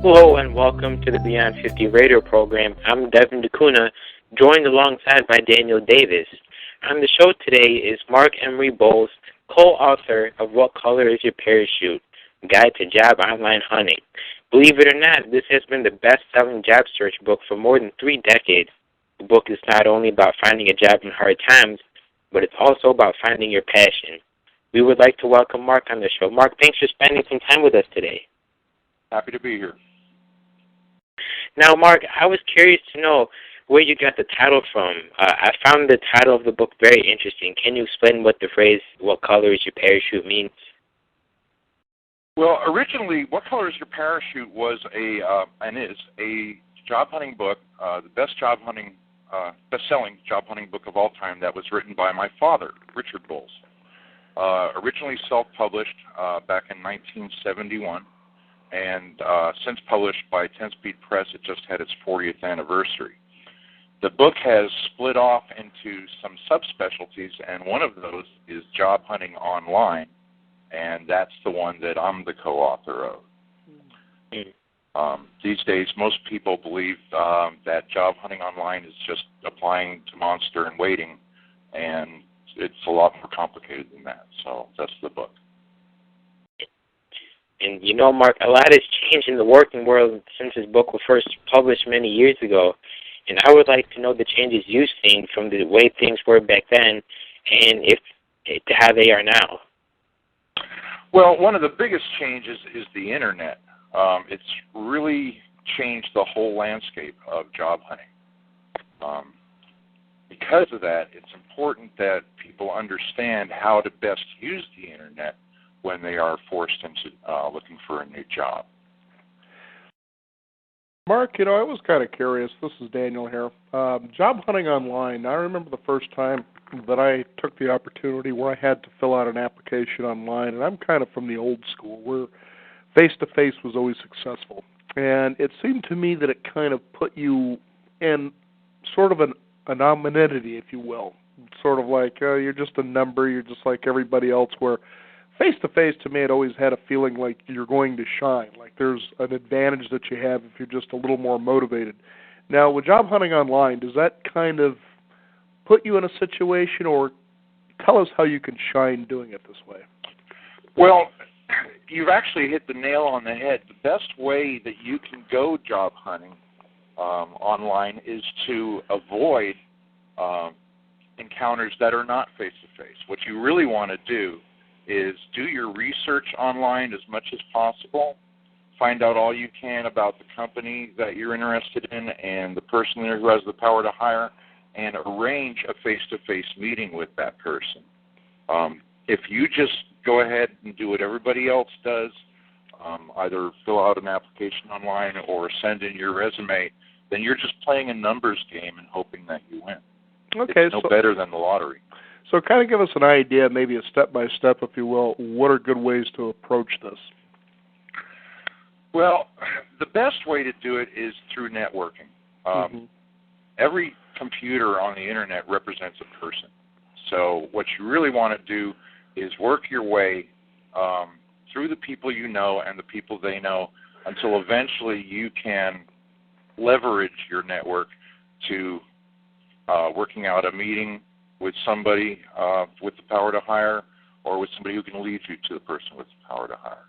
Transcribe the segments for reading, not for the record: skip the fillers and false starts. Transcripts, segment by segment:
Hello and welcome to the Beyond 50 radio program. I'm Devin DeCuna, joined alongside by Daniel Davis. On the show today is Mark Emery Bowles, co-author of What Color is Your Parachute? Guide to Job Online Hunting. Believe it or not, this has been the best-selling job search book for more than 3 decades. The book is not only about finding a job in hard times, but it's also about finding your passion. We would like to welcome Mark on the show. Mark, thanks for spending some time with us today. Happy to be here. Now, Mark, I was curious to know where you got the title from. I found the title of the book very interesting. Can you explain what the phrase, "What color is your parachute" means? Well, originally, What Color is Your Parachute was and is a job hunting book, the best-selling job hunting book of all time that was written by my father, Richard Bowles. Originally self-published back in 1971. And since published by 10-Speed Press, it just had its 40th anniversary. The book has split off into some subspecialties, and one of those is Job Hunting Online, and that's the one that I'm the co-author of. These days, most people believe that Job Hunting Online is just applying to Monster and waiting, and it's a lot more complicated than that, so that's the book. And you know, Mark, a lot has changed in the working world since this book was first published many years ago. And I would like to know the changes you've seen from the way things were back then and to how they are now. Well, one of the biggest changes is the Internet. It's really changed the whole landscape of job hunting. Because of that, it's important that people understand how to best use the Internet when they are forced into looking for a new job. Mark, I was kind of curious. This is Daniel here. Job hunting online. I remember the first time that I took the opportunity where I had to fill out an application online, and I'm kind of from the old school where face-to-face was always successful. And it seemed to me that it kind of put you in sort of an anonymity, if you will. Sort of like you're just a number, you're just like everybody else, where face-to-face, to me, it always had a feeling like you're going to shine, like there's an advantage that you have if you're just a little more motivated. Now, with job hunting online, does that kind of put you in a situation, or tell us how you can shine doing it this way? Well, you've actually hit the nail on the head. The best way that you can go job hunting online is to avoid encounters that are not face-to-face. What you really want to do is do your research online as much as possible, find out all you can about the company that you're interested in and the person there who has the power to hire, and arrange a face-to-face meeting with that person. If you just go ahead and do what everybody else does, either fill out an application online or send in your resume, then you're just playing a numbers game and hoping that you win. Okay, it's no better than the lottery. So kind of give us an idea, maybe a step-by-step, if you will. What are good ways to approach this? Well, the best way to do it is through networking. Every computer on the Internet represents a person. So what you really want to do is work your way through the people you know and the people they know until eventually you can leverage your network to working out a meeting with somebody with the power to hire, or with somebody who can lead you to the person with the power to hire.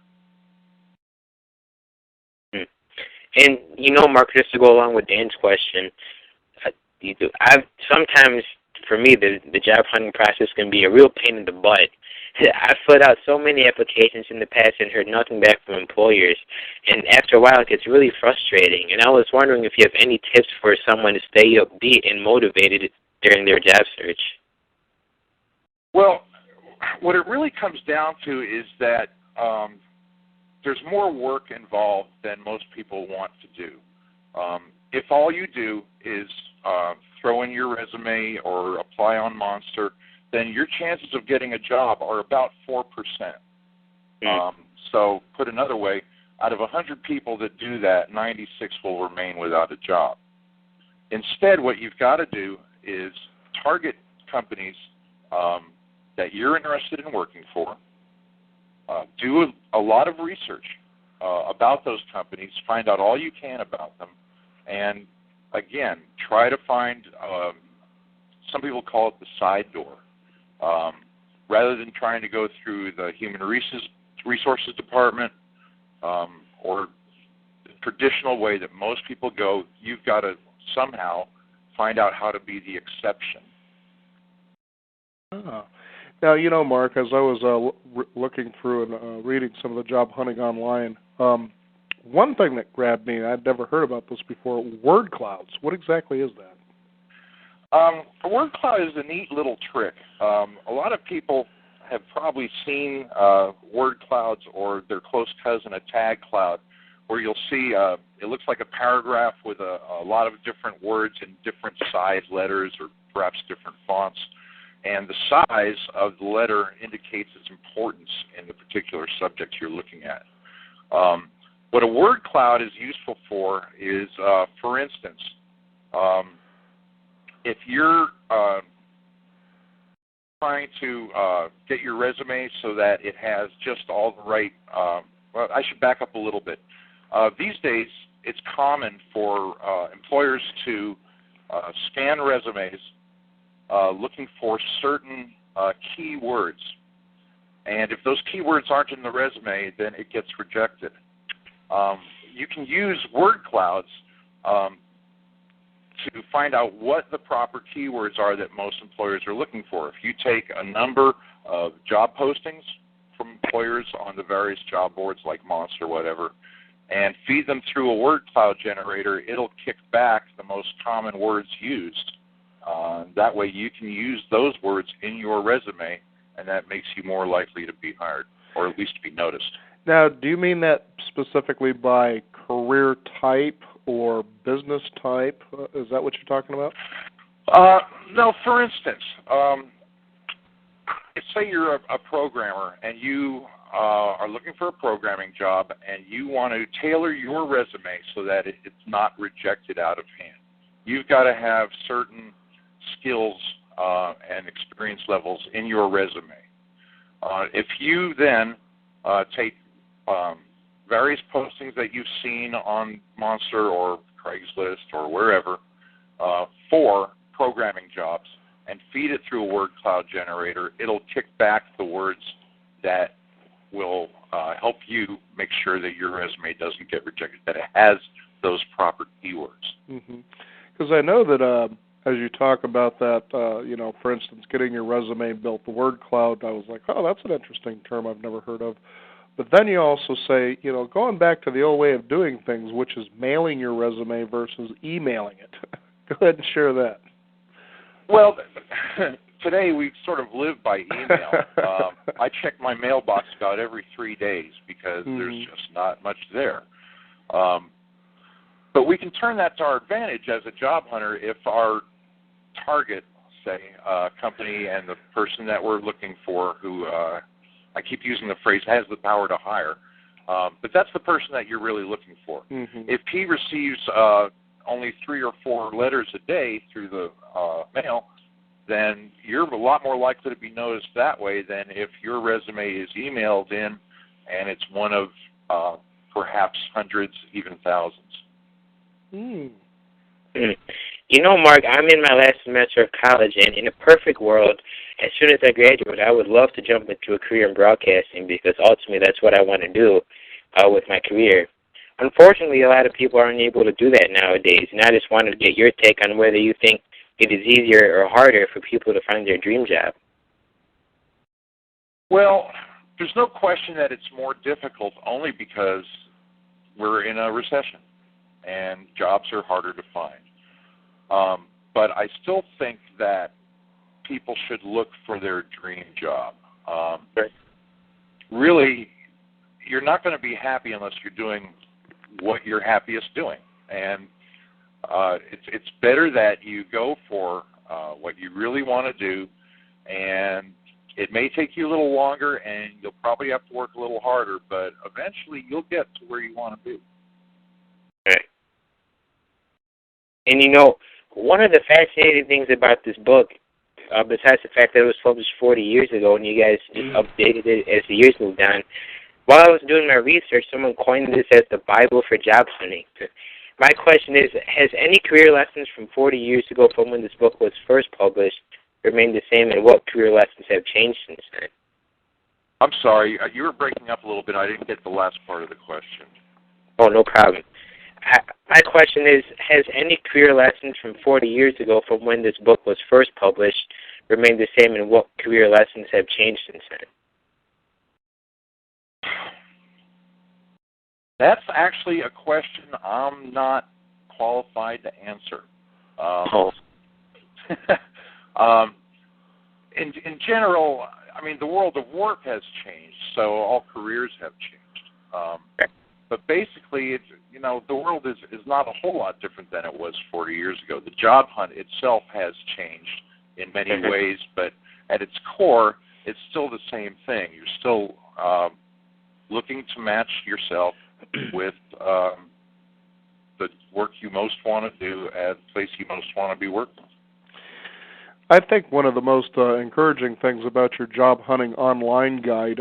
And you know, Mark, just to go along with Dan's question, sometimes for me the job hunting process can be a real pain in the butt. I've filled out so many applications in the past and heard nothing back from employers, and after a while it gets really frustrating. And I was wondering if you have any tips for someone to stay upbeat and motivated during their job search. Well, what it really comes down to is that there's more work involved than most people want to do. If all you do is throw in your resume or apply on Monster, then your chances of getting a job are about 4%. So put another way, out of 100 people that do that, 96 will remain without a job. Instead, what you've got to do is target companies that you're interested in working for. Do a lot of research. about those companies, find out all you can about them, and again, try to find, some people call it the side door. Rather than trying to go through the human resources department or the traditional way that most people go, you've got to somehow find out how to be the exception. Ah. Now, you know, Mark, as I was looking through and reading some of the job hunting online, one thing that grabbed me, I'd never heard about this before, word clouds. What exactly is that? A word cloud is a neat little trick. A lot of people have probably seen word clouds or their close cousin, a tag cloud, where you'll see it looks like a paragraph with a lot of different words in different size letters or perhaps different fonts. And the size of the letter indicates its importance in the particular subject you're looking at. What a word cloud is useful for is, for instance, if you're trying to get your resume so that it has just all the right, well, I should back up a little bit. These days, it's common for employers to scan resumes looking for certain keywords. And if those keywords aren't in the resume, then it gets rejected. You can use word clouds to find out what the proper keywords are that most employers are looking for. If you take a number of job postings from employers on the various job boards like Monster or whatever, and feed them through a word cloud generator, it'll kick back the most common words used. That way you can use those words in your resume, and that makes you more likely to be hired, or at least to be noticed. Now, do you mean that specifically by career type or business type? Is that what you're talking about? No, for instance, say you're a programmer and you are looking for a programming job and you want to tailor your resume so that it's not rejected out of hand. You've got to have certain skills and experience levels in your resume. If you then take various postings that you've seen on Monster or Craigslist or wherever for programming jobs and feed it through a word cloud generator, it'll kick back the words that will help you make sure that your resume doesn't get rejected, that it has those proper keywords. Because I know that as you talk about that, for instance, getting your resume built, the word cloud, I was like, oh, that's an interesting term I've never heard of. But then you also say, going back to the old way of doing things, which is mailing your resume versus emailing it. Go ahead and share that. Well, today we sort of live by email. I check my mailbox about every 3 days because there's just not much there. But we can turn that to our advantage as a job hunter if our target, say, company and the person that we're looking for who I keep using the phrase, has the power to hire. But that's the person that you're really looking for. If he receives only 3 or 4 letters a day through the mail, then you're a lot more likely to be noticed that way than if your resume is emailed in and it's one of perhaps hundreds, even thousands. Mark, I'm in my last semester of college, and in a perfect world, as soon as I graduate, I would love to jump into a career in broadcasting because ultimately that's what I want to do with my career. Unfortunately, a lot of people aren't able to do that nowadays, and I just wanted to get your take on whether you think it is easier or harder for people to find their dream job. Well, there's no question that it's more difficult only because we're in a recession and jobs are harder to find. But I still think that people should look for their dream job. Really, you're not going to be happy unless you're doing what you're happiest doing. And it's better that you go for what you really want to do, and it may take you a little longer, and you'll probably have to work a little harder, but eventually you'll get to where you want to be. Okay. And one of the fascinating things about this book, besides the fact that it was published 40 years ago and you guys just updated it as the years moved on, While I was doing my research, someone coined this as the Bible for job hunting. My question is, has any career lessons from 40 years ago from when this book was first published remained the same, and what career lessons have changed since then? I'm sorry, you were breaking up a little bit. I didn't get the last part of the question. Oh, no problem. My question is, has any career lessons from 40 years ago from when this book was first published remained the same, and what career lessons have changed since then? That's actually a question I'm not qualified to answer. In general, I mean, the world of work has changed, so all careers have changed. But basically, it's, you know, the world is not a whole lot different than it was 40 years ago. The job hunt itself has changed in many ways, but at its core, it's still the same thing. You're still looking to match yourself with the work you most want to do at the place you most want to be working. I think one of the most encouraging things about your job hunting online guide,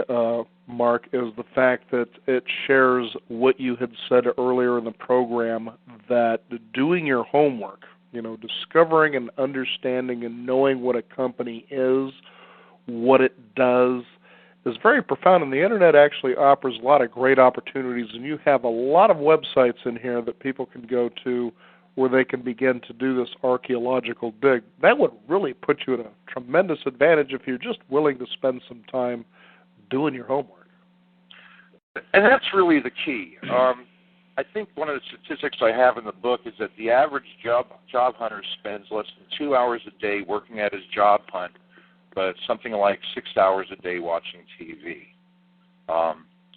Mark, is the fact that it shares what you had said earlier in the program, that doing your homework, you know, discovering and understanding and knowing what a company is, what it does, is very profound, and the Internet actually offers a lot of great opportunities, and you have a lot of websites in here that people can go to where they can begin to do this archaeological dig. That would really put you at a tremendous advantage if you're just willing to spend some time doing your homework. And that's really the key. I think one of the statistics I have in the book is that the average job hunter spends less than 2 hours a day working at his job hunt, but something like 6 hours a day watching TV.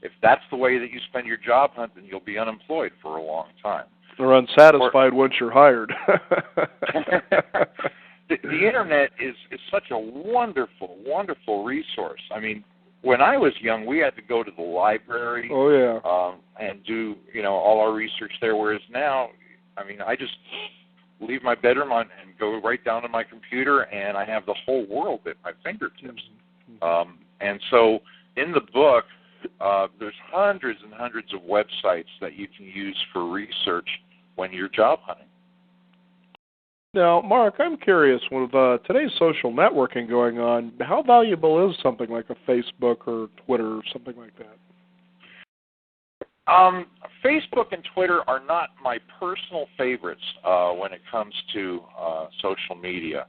If that's the way that you spend your job hunt, then you'll be unemployed for a long time. Or unsatisfied once you're hired. The Internet is such a wonderful, wonderful resource. I mean, when I was young, we had to go to the library and do, you know, all our research there, whereas now, I mean, I just leave my bedroom and go right down to my computer, and I have the whole world at my fingertips. And so in the book, there's hundreds and hundreds of websites that you can use for research when you're job hunting. Now, Mark, I'm curious, with today's social networking going on, how valuable is something like a Facebook or Twitter or something like that? Facebook and Twitter are not my personal favorites when it comes to social media.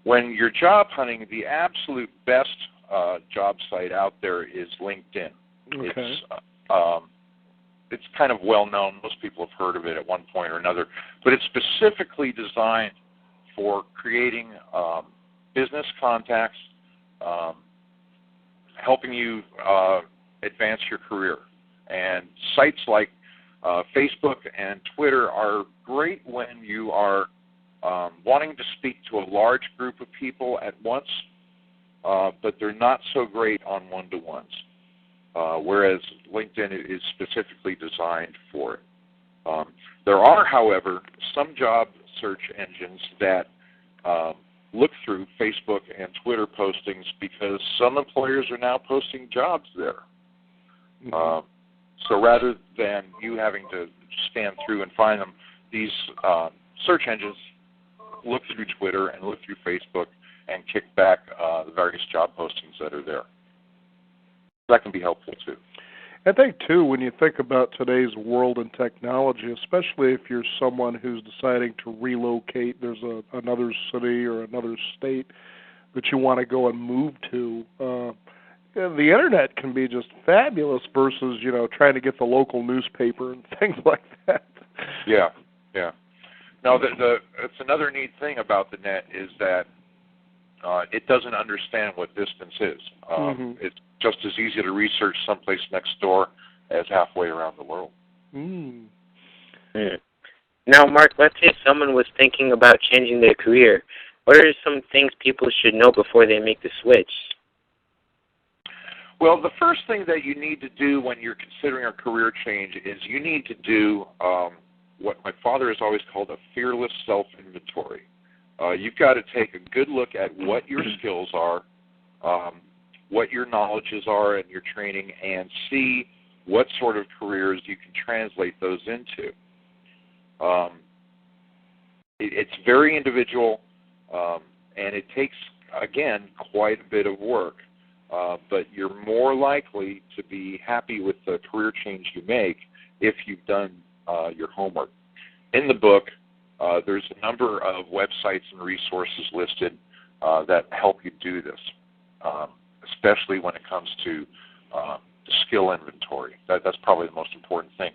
When you're job hunting, the absolute best job site out there is LinkedIn. Okay. It's kind of well known. Most people have heard of it at one point or another, but it's specifically designed for creating business contacts, helping you advance your career. And sites like Facebook and Twitter are great when you are wanting to speak to a large group of people at once, but they're not so great on one-to-ones. Whereas LinkedIn is specifically designed for it. There are, however, some job search engines that look through Facebook and Twitter postings because some employers are now posting jobs there. So rather than you having to scan through and find them, these search engines look through Twitter and look through Facebook and kick back the various job postings that are there. That can be helpful, too. I think, too, when you think about today's world and technology, especially if you're someone who's deciding to relocate, there's another city or another state that you want to go and move to, the Internet can be just fabulous versus, you know, trying to get the local newspaper and things like that. Yeah. Now, it's another neat thing about the net is that it doesn't understand what distance is. It's just as easy to research someplace next door as halfway around the world. Now, Mark, let's say someone was thinking about changing their career. What are some things people should know before they make the switch? Well, the first thing that you need to do when you're considering a career change is you need to do what my father has always called a fearless self-inventory. You've got to take a good look at what your skills are, what your knowledges are and your training, and see what sort of careers you can translate those into. It's very individual, and it takes, again, quite a bit of work. But you're more likely to be happy with the career change you make if you've done your homework. In the book, there's a number of websites and resources listed that help you do this, especially when it comes to skill inventory. That's probably the most important thing.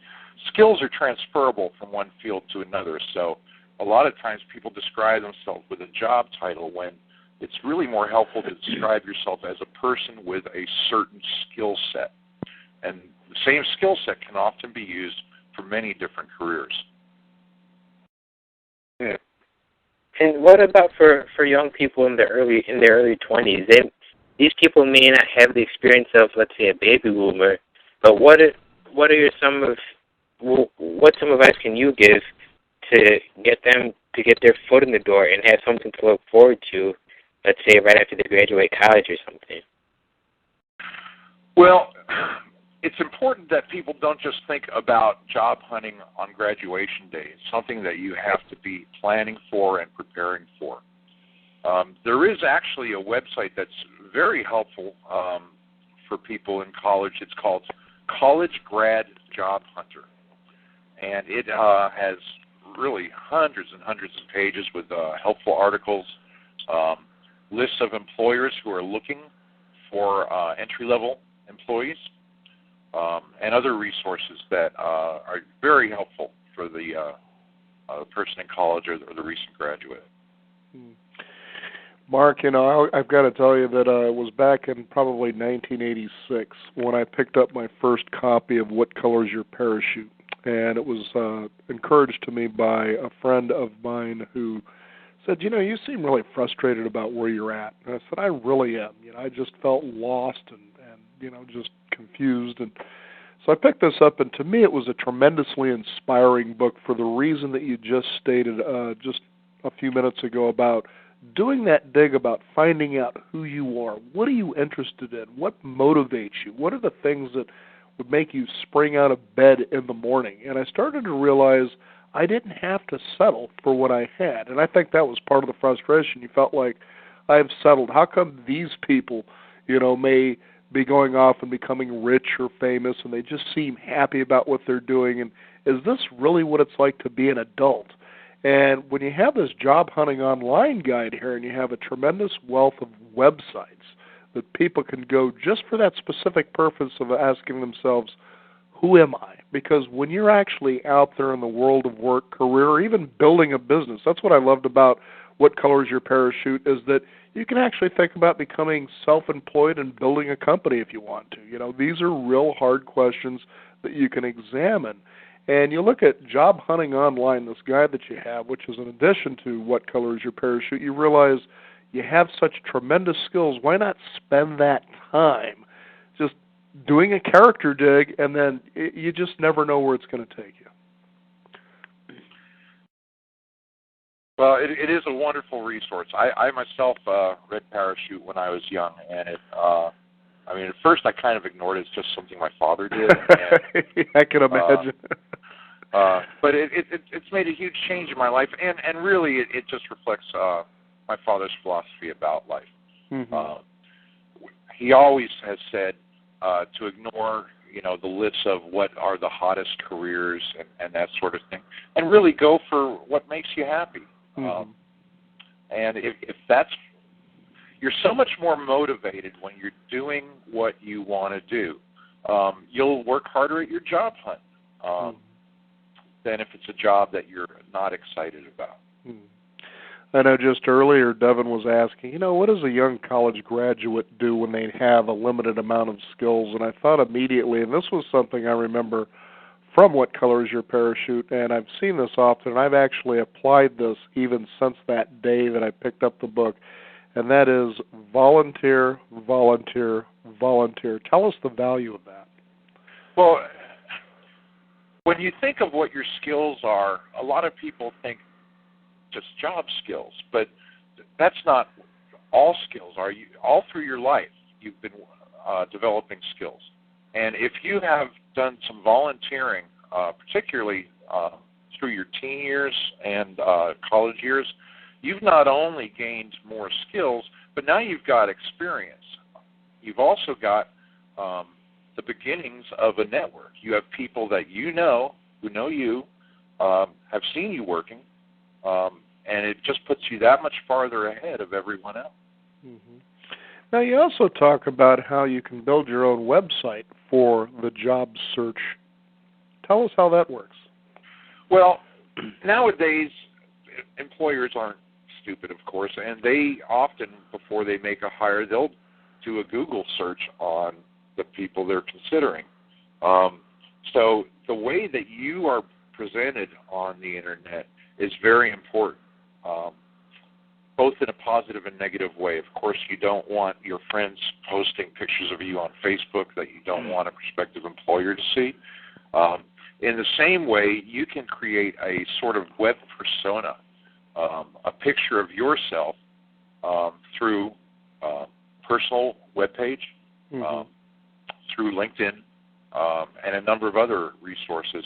Skills are transferable from one field to another, so a lot of times people describe themselves with a job title when it's really more helpful to describe yourself as a person with a certain skill set. And the same skill set can often be used for many different careers. Yeah. And what about for young people in their early 20s? These people may not have the experience of, let's say, a baby boomer, but what some advice can you give to get them to get their foot in the door and have something to look forward to, let's say right after they graduate college or something? Well, it's important that people don't just think about job hunting on graduation day. It's something that you have to be planning for and preparing for. There is actually a website that's very helpful for people in college. It's called College Grad Job Hunter. And it has really hundreds and hundreds of pages with helpful articles, lists of employers who are looking for entry-level employees, and other resources that are very helpful for the person in college or the recent graduate. Mark, I've got to tell you that it was back in probably 1986 when I picked up my first copy of What Color's Your Parachute, and it was encouraged to me by a friend of mine who said, you seem really frustrated about where you're at. And I said, I really am. I just felt lost and just confused. And so I picked this up, and to me it was a tremendously inspiring book for the reason that you just stated just a few minutes ago about doing that dig about finding out who you are. What are you interested in? What motivates you? What are the things that would make you spring out of bed in the morning? And I started to realize I didn't have to settle for what I had. And I think that was part of the frustration. You felt like, I have settled. How come these people, may be going off and becoming rich or famous, and they just seem happy about what they're doing? And is this really what it's like to be an adult? And when you have this job hunting online guide here, and you have a tremendous wealth of websites that people can go just for that specific purpose of asking themselves, who am I? Because when you're actually out there in the world of work, career, or even building a business, that's what I loved about What Color's Your Parachute, is that you can actually think about becoming self-employed and building a company if you want to. These are real hard questions that you can examine. And you look at job hunting online, this guide that you have, which is in addition to What Color is Your Parachute, you realize you have such tremendous skills. Why not spend that time just doing a character dig, and then you just never know where it's going to take you? Well, it is a wonderful resource. I myself read Parachute when I was young, and at first I kind of ignored it as just something my father did. And, I can imagine. But it's made a huge change in my life, and really it just reflects my father's philosophy about life. Mm-hmm. He always has said to ignore, the lists of what are the hottest careers and that sort of thing, and really go for what makes you happy. Mm-hmm. And if that's, you're so much more motivated when you're doing what you want to do. You'll work harder at your job hunt than if it's a job that you're not excited about. I know just earlier Devin was asking, what does a young college graduate do when they have a limited amount of skills? And I thought immediately, and this was something I remember from What Color is Your Parachute, and I've seen this often, and I've actually applied this even since that day that I picked up the book, and that is volunteer, volunteer, volunteer. Tell us the value of that. Well, when you think of what your skills are, a lot of people think just job skills, but that's not all skills. All through your life, you've been developing skills. And if you have done some volunteering, particularly through your teen years and college years, you've not only gained more skills, but now you've got experience. You've also got the beginnings of a network. You have people that you know, who know you, have seen you working, and it just puts you that much farther ahead of everyone else. Mm-hmm. Now, you also talk about how you can build your own website for the job search. Tell us how that works. Well, nowadays, employers aren't stupid, of course, and they often, before they make a hire, they'll do a Google search on the people they're considering. So the way that you are presented on the Internet is very important, both in a positive and negative way. Of course, you don't want your friends posting pictures of you on Facebook that you don't want a prospective employer to see. In the same way, you can create a sort of web persona, a picture of yourself through personal webpage, through LinkedIn, and a number of other resources,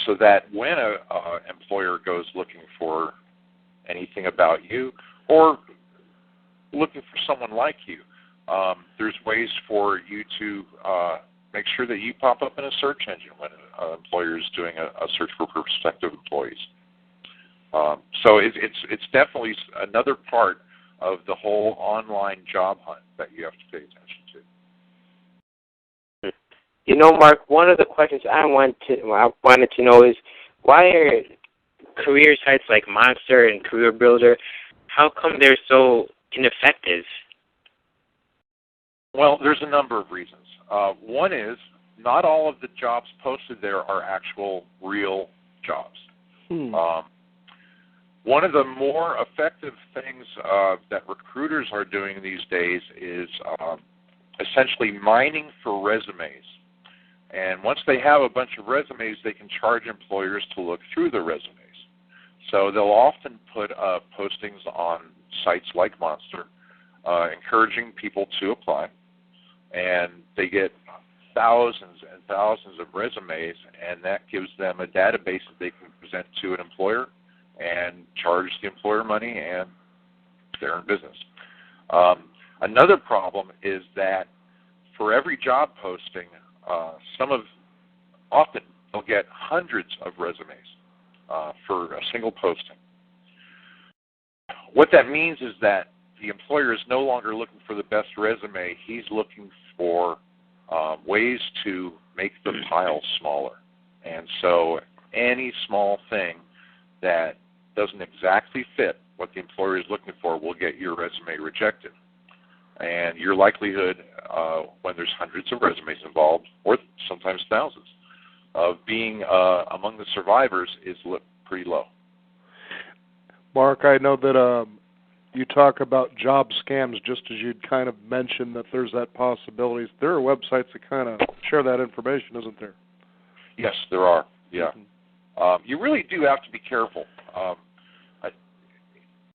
so that when an employer goes looking for anything about you or looking for someone like you, there's ways for you to make sure that you pop up in a search engine when an employer is doing a search for prospective employees. So it's definitely another part of the whole online job hunt that you have to pay attention to. You know, Mark, one of the questions I wanted to know is, why are career sites like Monster and Career Builder, how come they're so ineffective? Well, there's a number of reasons. One is, not all of the jobs posted there are actual real jobs. One of the more effective things that recruiters are doing these days is essentially mining for resumes. And once they have a bunch of resumes, they can charge employers to look through the resumes. So they'll often put postings on sites like Monster, encouraging people to apply. And they get thousands and thousands of resumes, and that gives them a database that they can present to an employer and charge the employer money, and they're in business. Another problem is that for every job posting, often they'll get hundreds of resumes for a single posting. What that means is that the employer is no longer looking for the best resume. He's looking for ways to make the pile smaller. And so any small thing that doesn't exactly fit what the employer is looking for will get your resume rejected. And your likelihood, when there's hundreds of resumes involved, or sometimes thousands, of being among the survivors is pretty low. Mark, I know that you talk about job scams, just as you'd kind of mentioned that there's that possibility. There are websites that kind of share that information, isn't there? Yes, there are, yeah. You really do have to be careful.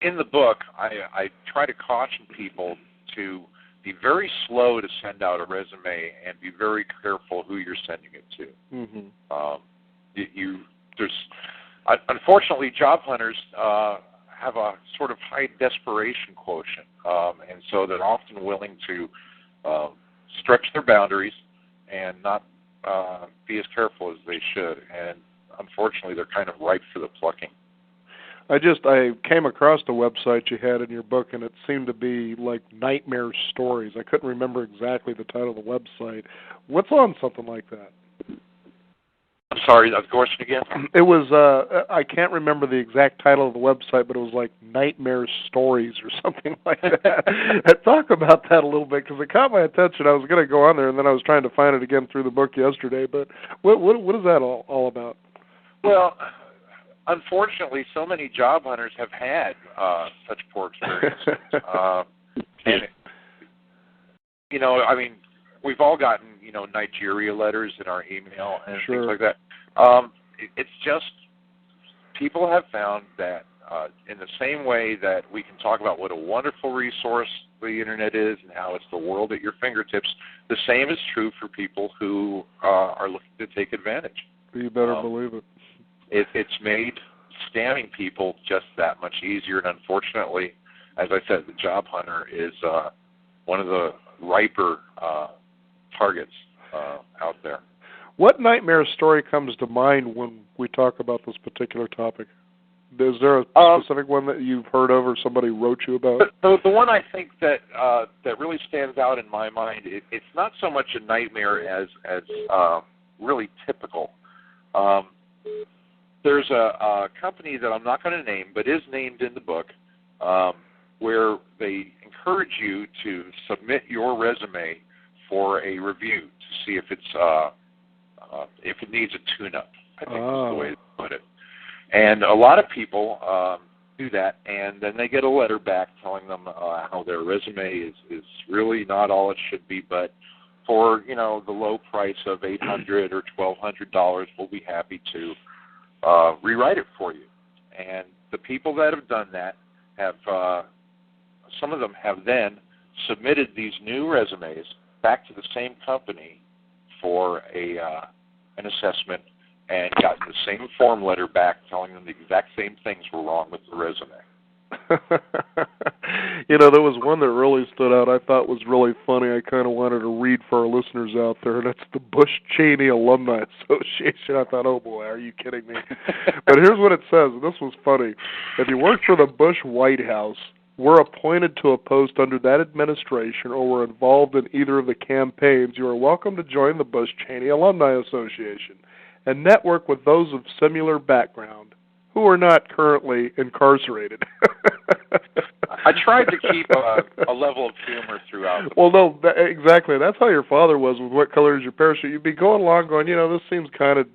In the book, I try to caution people to be very slow to send out a resume and be very careful who you're sending it to. Unfortunately, job hunters have a sort of high desperation quotient, and so they're often willing to stretch their boundaries and not be as careful as they should. And unfortunately, they're kind of ripe for the plucking. I came across the website you had in your book, and it seemed to be like nightmare stories. I couldn't remember exactly the title of the website. What's on something like that? I'm sorry, the question again? It was, I can't remember the exact title of the website, but it was like Nightmare Stories or something like that. Talk about that a little bit, because it caught my attention. I was going to go on there, and then I was trying to find it again through the book yesterday. But what is that all about? Well, unfortunately, so many job hunters have had such poor experiences. And, I mean, we've all gotten, Nigeria letters in our email and things like that. It's just, people have found that in the same way that we can talk about what a wonderful resource the Internet is and how it's the world at your fingertips, the same is true for people who are looking to take advantage. You better believe it. It's made scamming people just that much easier, and unfortunately, as I said, the job hunter is one of the riper targets out there. What nightmare story comes to mind when we talk about this particular topic? Is there a specific one that you've heard of or somebody wrote you about? The one I think that really stands out in my mind, it's not so much a nightmare as really typical. There's a company that I'm not going to name, but is named in the book, where they encourage you to submit your resume for a review to see if it needs a tune-up, I think is the way to put it. And a lot of people do that, and then they get a letter back telling them how their resume is really not all it should be, but for the low price of $800 or $1,200, we'll be happy to rewrite it for you. And the people that have done that have, some of them have then submitted these new resumes back to the same company for an assessment and gotten the same form letter back telling them the exact same things were wrong with the resume. There was one that really stood out I thought was really funny. I kind of wanted to read for our listeners out there, and that's the Bush Cheney Alumni Association. I thought, oh boy, are you kidding me? But here's what it says, and this was funny. If you work for the Bush White House, were appointed to a post under that administration, or were involved in either of the campaigns, you are welcome to join the Bush Cheney Alumni Association and network with those of similar background who are not currently incarcerated. I tried to keep a level of humor throughout. Well, no, exactly. That's how your father was with What Color Is Your Parachute. You'd be going along going, this seems kind of,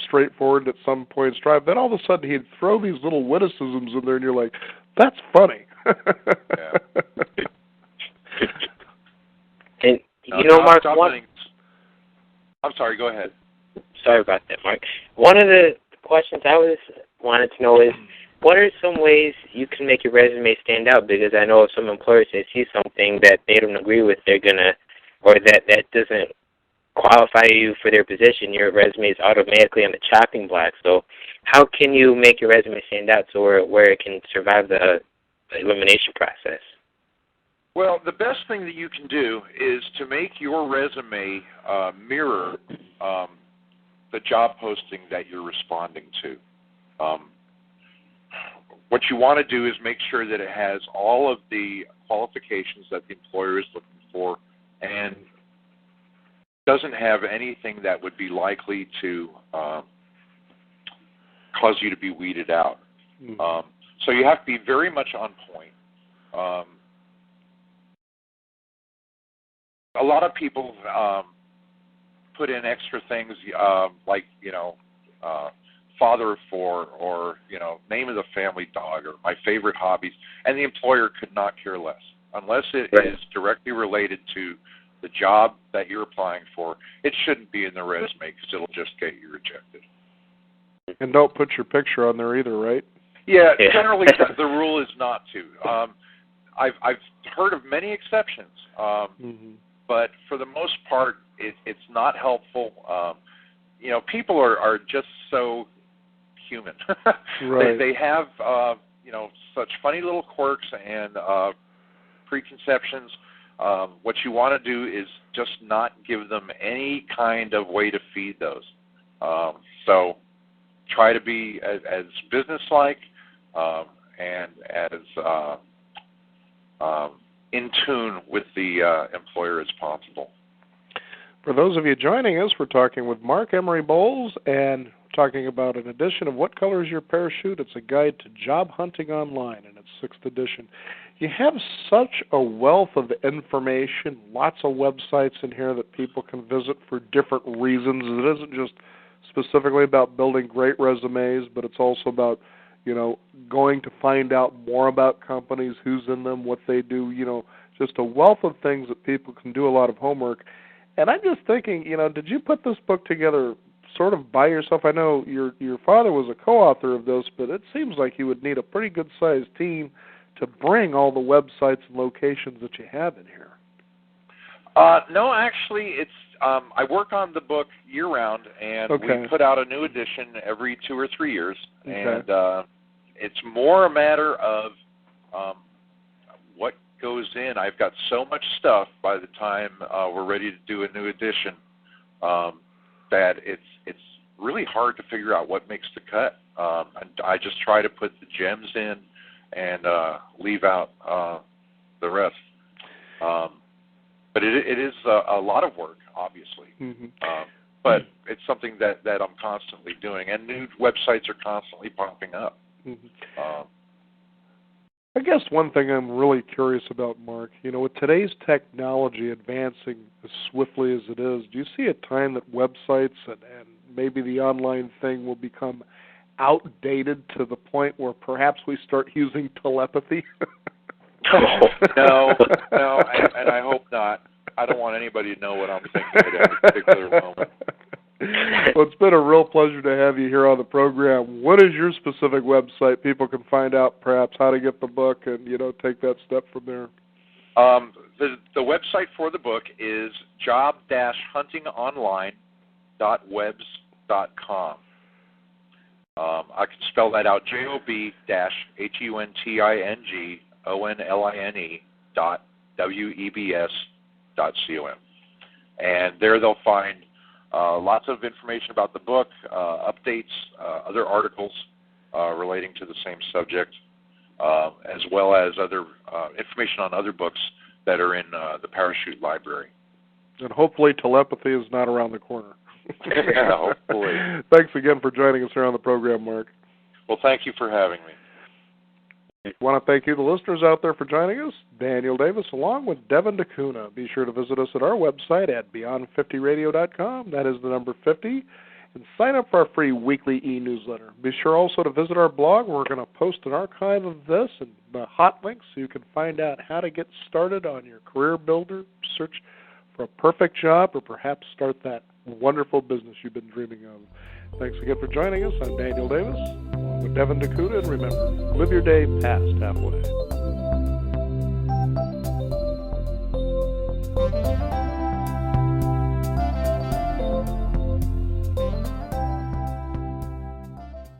straightforward at some points. Then all of a sudden he'd throw these little witticisms in there, and you're like, that's funny. Yeah. And, Mark, I'm sorry, go ahead. Sorry about that, Mark. One of the questions I wanted to know is, what are some ways you can make your resume stand out? Because I know if some employers, they see something that they don't agree with, they're going to, or that doesn't qualify you for their position, your resume is automatically on the chopping block. So how can you make your resume stand out where it can survive the elimination process? Well, the best thing that you can do is to make your resume mirror the job posting that you're responding to. What you want to do is make sure that it has all of the qualifications that the employer is looking for and doesn't have anything that would be likely to cause you to be weeded out. Mm-hmm. So you have to be very much on point. A lot of people put in extra things like, father of four, or, name of the family dog, or my favorite hobbies, and the employer could not care less. Unless it is directly related to the job that you're applying for, it shouldn't be in the resume because it'll just get you rejected. And don't put your picture on there either, right? Yeah, generally the rule is not to. I've heard of many exceptions, but for the most part, it's not helpful. People are just so human. Right. They have such funny little quirks and preconceptions. What you want to do is just not give them any kind of way to feed those. So try to be as businesslike and as in tune with the employer as possible. For those of you joining us, we're talking with Mark Emery Bowles and talking about an edition of What Color Is Your Parachute? It's a guide to job hunting online, and it's 6th edition. You have such a wealth of information, lots of websites in here that people can visit for different reasons. It isn't just specifically about building great resumes, but it's also about, going to find out more about companies, who's in them, what they do, just a wealth of things that people can do a lot of homework. And I'm just thinking, did you put this book together sort of by yourself? I know your father was a co-author of this, but it seems like you would need a pretty good-sized team to bring all the websites and locations that you have in here. No, actually, it's I work on the book year-round, and we put out a new edition every 2 or 3 years, and it's more a matter of what goes in. I've got so much stuff by the time we're ready to do a new edition that it's really hard to figure out what makes the cut. And I just try to put the gems in and leave out the rest. But it is a lot of work, obviously. Mm-hmm. But it's something that I'm constantly doing, and new websites are constantly popping up. Mm-hmm. I guess one thing I'm really curious about, Mark, with today's technology advancing as swiftly as it is, do you see a time that websites and maybe the online thing will become outdated to the point where perhaps we start using telepathy? No, and I hope not. I don't want anybody to know what I'm thinking at any particular moment. Well, it's been a real pleasure to have you here on the program. What is your specific website? People can find out perhaps how to get the book and, take that step from there. The website for the book is job-huntingonline.webs.com. I can spell that out, job-huntingonline.webs.com. And there they'll find lots of information about the book, updates, other articles relating to the same subject, as well as other information on other books that are in the Parachute Library. And hopefully telepathy is not around the corner. Yeah, hopefully. Thanks again for joining us here on the program, Mark. Well, thank you for having me. I want to thank you, the listeners out there, for joining us. Daniel Davis, along with Devin DeCuna. Be sure to visit us at our website at beyond50radio.com. That is the number 50. And sign up for our free weekly e-newsletter. Be sure also to visit our blog. We're going to post an archive of this and the hot links so you can find out how to get started on your career builder, search for a perfect job, or perhaps start that wonderful business you've been dreaming of. Thanks again for joining us. I'm Daniel Davis, along with Devin DeCuna, and remember, live your day past halfway.